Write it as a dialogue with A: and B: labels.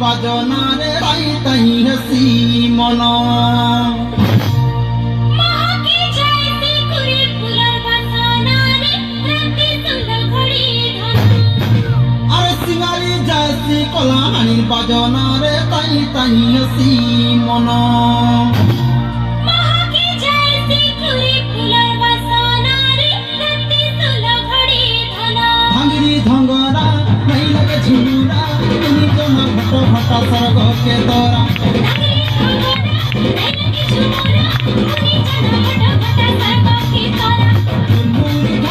A: বাজনারে তাই তাই হাসি মন আরে সিঙ্গারি যাইছি কলাহানি বাজনারে তাই তাই হাসি মন